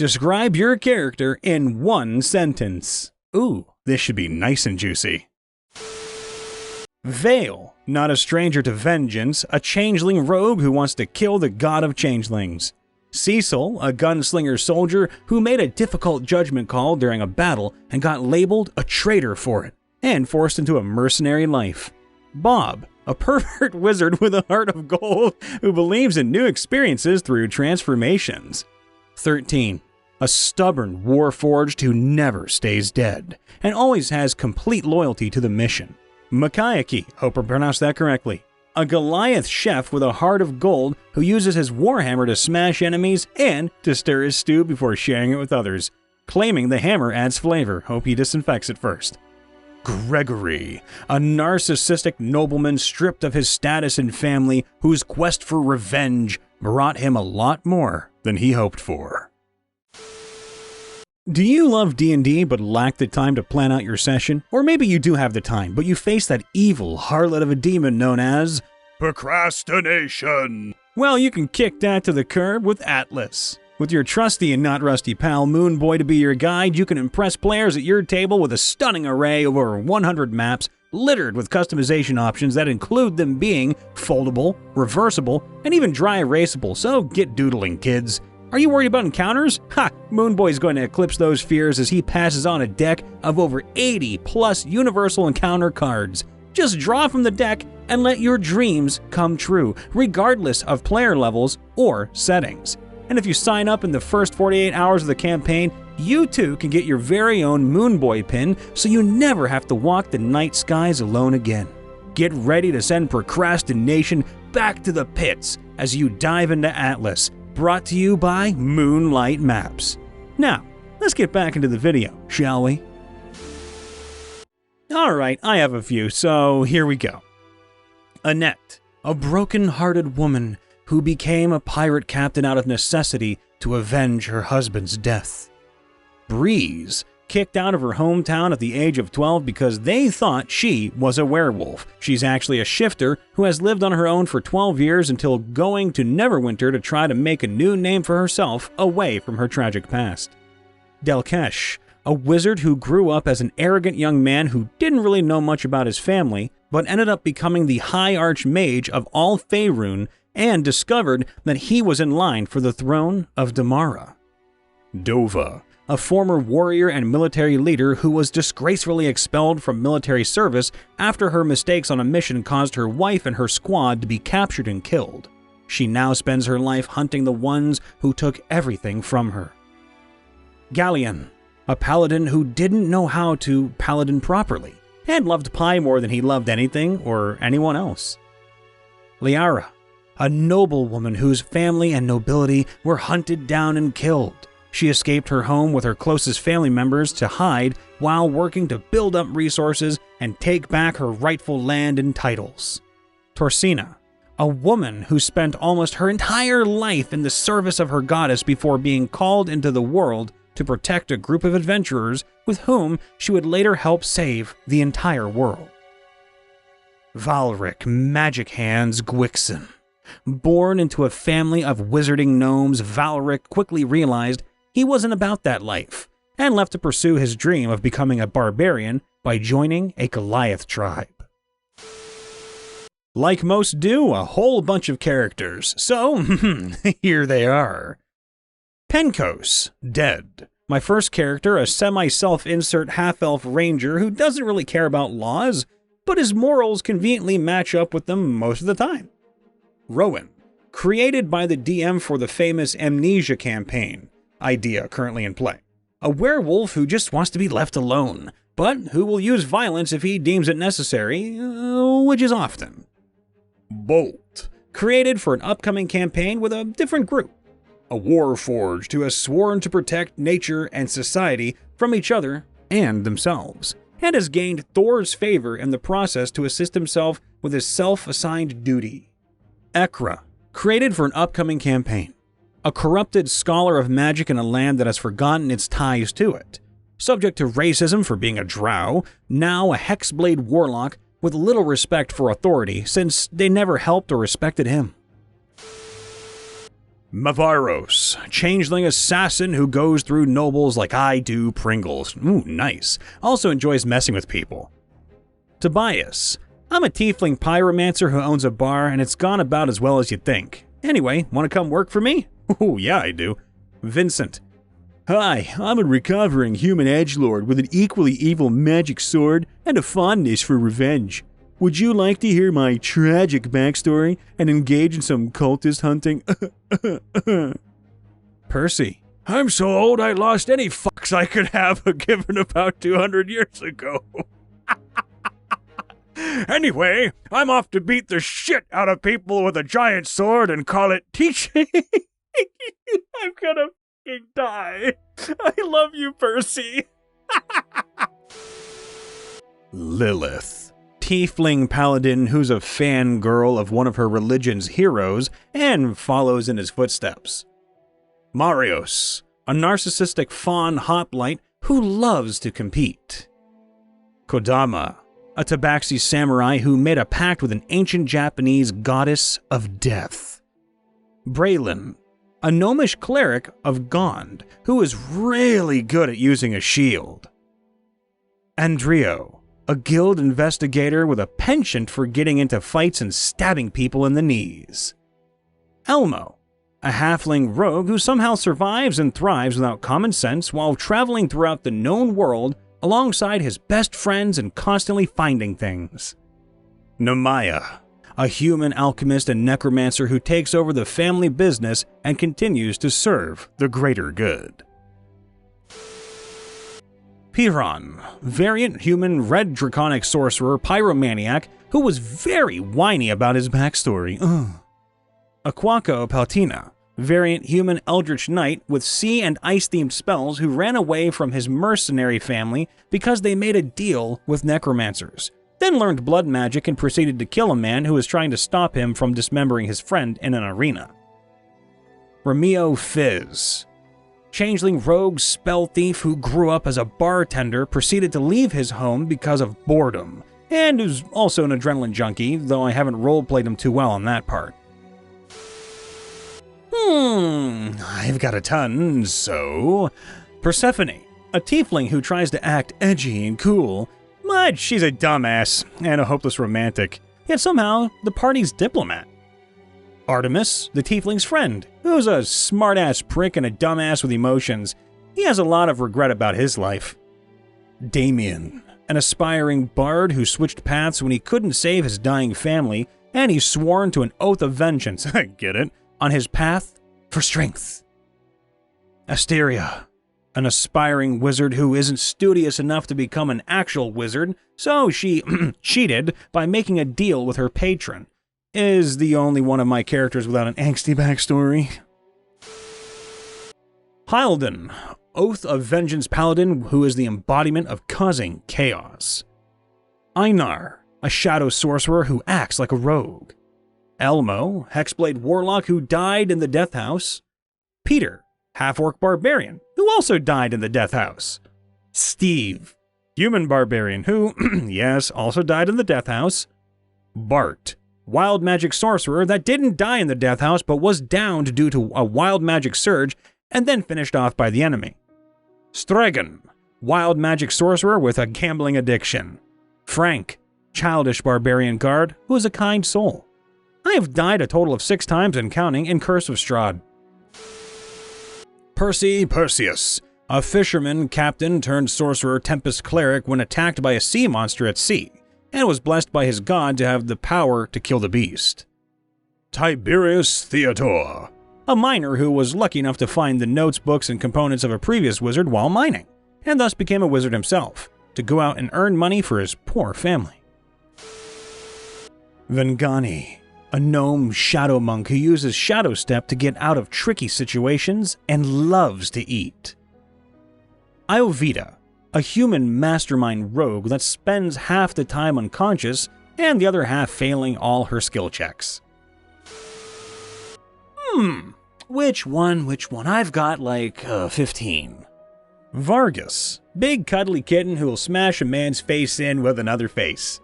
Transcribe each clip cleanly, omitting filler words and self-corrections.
Describe your character in one sentence. Ooh, this should be nice and juicy. Vale, not a stranger to vengeance, a changeling rogue who wants to kill the god of changelings. Cecil, a gunslinger soldier who made a difficult judgment call during a battle and got labeled a traitor for it, and forced into a mercenary life. Bob, a pervert wizard with a heart of gold who believes in new experiences through transformations. 13. A stubborn warforged who never stays dead, and always has complete loyalty to the mission. Makayaki, hope I pronounced that correctly. A Goliath chef with a heart of gold who uses his warhammer to smash enemies and to stir his stew before sharing it with others, claiming the hammer adds flavor, hope he disinfects it first. Gregory, a narcissistic nobleman stripped of his status and family whose quest for revenge brought him a lot more than he hoped for. Do you love D&D but lack the time to plan out your session? Or maybe you do have the time, but you face that evil harlot of a demon known as procrastination. Well, you can kick that to the curb with Atlas. With your trusty and not rusty pal Moonboy to be your guide, you can impress players at your table with a stunning array of over 100 maps littered with customization options that include them being foldable, reversible, and even dry erasable, so get doodling, kids. Are you worried about encounters? Ha! Moonboy's going to eclipse those fears as he passes on a deck of over 80 plus universal encounter cards. Just draw from the deck and let your dreams come true, regardless of player levels or settings. And if you sign up in the first 48 hours of the campaign, you too can get your very own Moonboy pin so you never have to walk the night skies alone again. Get ready to send procrastination back to the pits as you dive into Atlas. Brought to you by Moonlight Maps. Now, let's get back into the video, shall we? Alright, I have a few, so here we go. Annette, a broken-hearted woman who became a pirate captain out of necessity to avenge her husband's death. Breeze, kicked out of her hometown at the age of 12 because they thought she was a werewolf. She's actually a shifter who has lived on her own for 12 years until going to Neverwinter to try to make a new name for herself away from her tragic past. Delkesh, a wizard who grew up as an arrogant young man who didn't really know much about his family, but ended up becoming the High Archmage of all Faerun and discovered that he was in line for the throne of Damara. Dova, a former warrior and military leader who was disgracefully expelled from military service after her mistakes on a mission caused her wife and her squad to be captured and killed. She now spends her life hunting the ones who took everything from her. Galleon, a paladin who didn't know how to paladin properly, and loved pie more than he loved anything or anyone else. Liara, a noblewoman whose family and nobility were hunted down and killed. She escaped her home with her closest family members to hide while working to build up resources and take back her rightful land and titles. Torsina, a woman who spent almost her entire life in the service of her goddess before being called into the world to protect a group of adventurers with whom she would later help save the entire world. Valric Magic Hands Gwixon. Born into a family of wizarding gnomes, Valric quickly realized he wasn't about that life, and left to pursue his dream of becoming a barbarian by joining a Goliath tribe. Like most do, a whole bunch of characters, so here they are. Penkos, dead. My first character, a semi-self-insert half-elf ranger who doesn't really care about laws, but his morals conveniently match up with them most of the time. Rowan, created by the DM for the famous Amnesia campaign, idea currently in play. A werewolf who just wants to be left alone, but who will use violence if he deems it necessary, which is often. Bolt, created for an upcoming campaign with a different group. A warforged who has sworn to protect nature and society from each other and themselves, and has gained Thor's favor in the process to assist himself with his self-assigned duty. Ekra, created for an upcoming campaign. A corrupted scholar of magic in a land that has forgotten its ties to it. Subject to racism for being a drow, now a hexblade warlock with little respect for authority since they never helped or respected him. Mavaros, changeling assassin who goes through nobles like I do Pringles. Ooh, nice. Also enjoys messing with people. Tobias, I'm a tiefling pyromancer who owns a bar, and it's gone about as well as you'd think. Anyway, want to come work for me? Oh, yeah, I do. Vincent, hi, I'm a recovering human edgelord with an equally evil magic sword and a fondness for revenge. Would you like to hear my tragic backstory and engage in some cultist hunting? Percy, I'm so old I lost any fucks I could have given about 200 years ago. Anyway, I'm off to beat the shit out of people with a giant sword and call it teaching. I'm gonna fucking die. I love you, Percy. Lilith, tiefling paladin who's a fangirl of one of her religion's heroes and follows in his footsteps. Marios, a narcissistic fawn hoplite who loves to compete. Kodama, a tabaxi samurai who made a pact with an ancient Japanese goddess of death. Braylon, a gnomish cleric of Gond who is really good at using a shield. Andrio, a guild investigator with a penchant for getting into fights and stabbing people in the knees. Elmo, a halfling rogue who somehow survives and thrives without common sense while traveling throughout the known world alongside his best friends and constantly finding things. Namaya, a human alchemist and necromancer who takes over the family business and continues to serve the greater good. Piran, variant human red draconic sorcerer pyromaniac who was very whiny about his backstory. Aquaco Paltina, variant human eldritch knight with sea and ice-themed spells who ran away from his mercenary family because they made a deal with necromancers, then learned blood magic and proceeded to kill a man who was trying to stop him from dismembering his friend in an arena. Romeo Fizz, changeling rogue spell thief who grew up as a bartender, proceeded to leave his home because of boredom, and is also an adrenaline junkie, though I haven't roleplayed him too well on that part. I've got a ton, so... Persephone, a tiefling who tries to act edgy and cool, but she's a dumbass and a hopeless romantic, yet somehow the party's diplomat. Artemis, the tiefling's friend, who's a smart-ass prick and a dumbass with emotions. He has a lot of regret about his life. Damien, an aspiring bard who switched paths when he couldn't save his dying family, and he's sworn to an oath of vengeance, I get it, on his path for strength. Asteria, an aspiring wizard who isn't studious enough to become an actual wizard, so she cheated by making a deal with her patron, is the only one of my characters without an angsty backstory. Hyldon, Oath of Vengeance paladin who is the embodiment of causing chaos. Einar, a shadow sorcerer who acts like a rogue. Elmo, Hexblade warlock who died in the Death House. Peter, half-orc barbarian who also died in the Death House. Steve, human barbarian who, yes, also died in the Death House. Bart, wild magic sorcerer that didn't die in the Death House but was downed due to a wild magic surge and then finished off by the enemy. Stregan, wild magic sorcerer with a gambling addiction. Frank, childish barbarian guard who is a kind soul. I have died a total of 6 times and counting in Curse of Strahd. Percy Perseus, a fisherman, captain turned sorcerer Tempest cleric when attacked by a sea monster at sea, and was blessed by his god to have the power to kill the beast. Tiberius Theodore, a miner who was lucky enough to find the notes, books, and components of a previous wizard while mining, and thus became a wizard himself, to go out and earn money for his poor family. Vengani, a gnome shadow monk who uses Shadow Step to get out of tricky situations and loves to eat. Iovita, a human mastermind rogue that spends half the time unconscious and the other half failing all her skill checks. Which one? I've got like 15. Vargas, big cuddly kitten who will smash a man's face in with another face.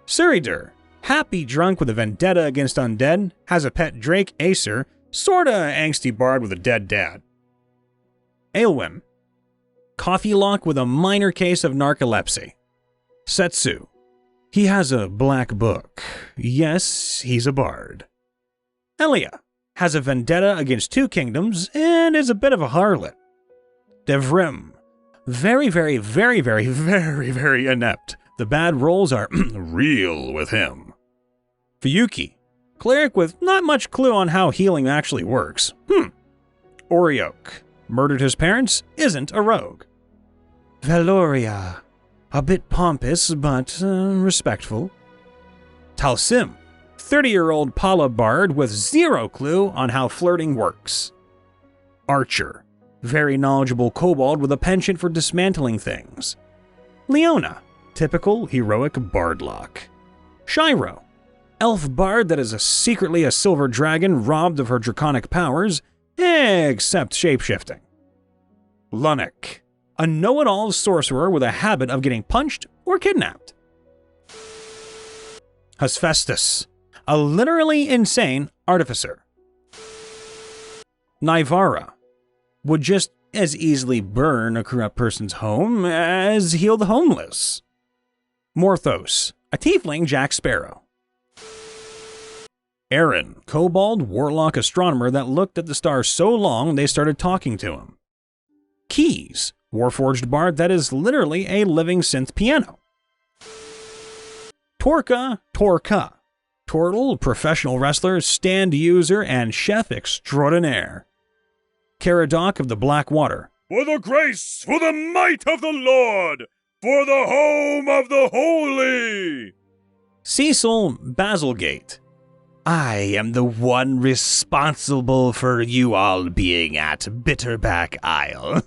Suridur, happy drunk with a vendetta against undead, has a pet drake, Acer, Sorta angsty bard with a dead dad. Aelwyn. Coffee lock with a minor case of narcolepsy. Setsu. He has a black book. Yes, he's a bard. Elia. Has a vendetta against 2 kingdoms and is a bit of a harlot. Devrim. Very, very, very, very, very, very inept. The bad rolls are real with him. Fuyuki. Cleric with not much clue on how healing actually works. Orioke. Murdered his parents, isn't a rogue. Valoria. A bit pompous, but respectful. Talsim. 30-year-old Pala bard with 0 clue on how flirting works. Archer. Very knowledgeable kobold with a penchant for dismantling things. Leona. Typical heroic bardlock. Shiro. Elf bard that is secretly a silver dragon robbed of her draconic powers, except shapeshifting. Lunnock. A know-it-all sorcerer with a habit of getting punched or kidnapped. Hephaestus. A literally insane artificer. Naivara. Would just as easily burn a corrupt person's home as heal the homeless. Morthos. A tiefling Jack Sparrow. Aaron. Kobold warlock astronomer that looked at the stars so long they started talking to him. Keys. Warforged bard that is literally a living synth piano. Torka. Turtle, professional wrestler, stand user, and chef extraordinaire. Caradoc of the Black Water. For the grace, for the might of the Lord, for the home of the holy. Cecil Basilgate. I am the one responsible for you all being at Bitterback Isle.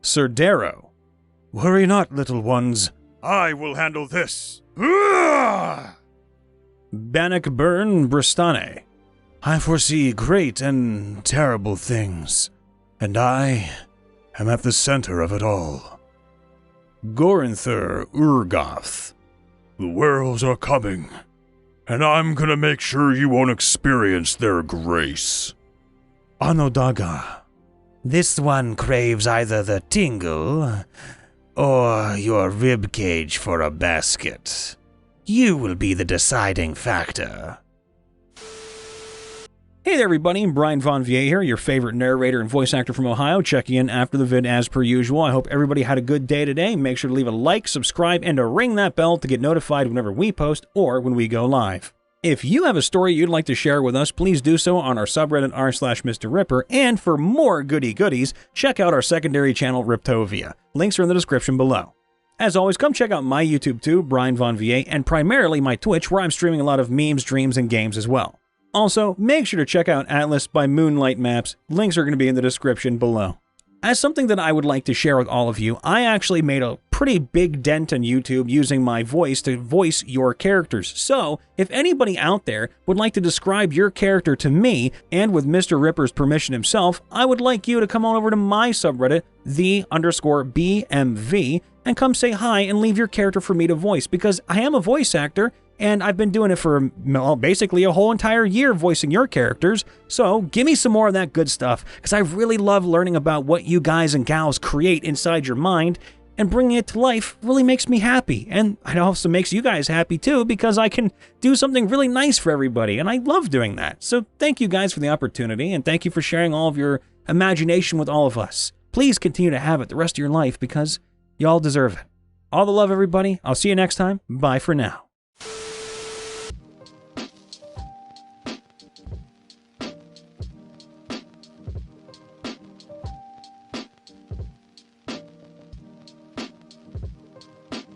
Sir Darrow. Worry not, little ones. I will handle this. Bannockburn Bristane. I foresee great and terrible things, and I am at the center of it all. Gorinther Urgoth. The werewolves are coming, and I'm gonna make sure you won't experience their grace. Anodaga. This one craves either the tingle or your ribcage for a basket. You will be the deciding factor. Hey there everybody, Brian Von Vier here, your favorite narrator and voice actor from Ohio, checking in after the vid as per usual. I hope everybody had a good day today. Make sure to leave a like, subscribe, and to ring that bell to get notified whenever we post or when we go live. If you have a story you'd like to share with us, please do so on our subreddit r/MrRipper, and for more goodies, check out our secondary channel, Riptovia. Links are in the description below. As always, come check out my YouTube too, Brian Von Vier, and primarily my Twitch, where I'm streaming a lot of memes, streams, and games as well. Also, make sure to check out Atlas by Moonlight Maps. Links are going to be in the description below. As something that I would like to share with all of you, I actually made a pretty big dent on YouTube using my voice to voice your characters. So, if anybody out there would like to describe your character to me, and with Mr. Ripper's permission himself, I would like you to come on over to my subreddit, the_BMV, and come say hi and leave your character for me to voice, because I am a voice actor, and I've been doing it for, well, basically a whole entire year voicing your characters, so give me some more of that good stuff, because I really love learning about what you guys and gals create inside your mind, and bringing it to life really makes me happy, and it also makes you guys happy too, because I can do something really nice for everybody, and I love doing that. So thank you guys for the opportunity, and thank you for sharing all of your imagination with all of us. Please continue to have it the rest of your life, because y'all deserve it. All the love, everybody. I'll see you next time. Bye for now.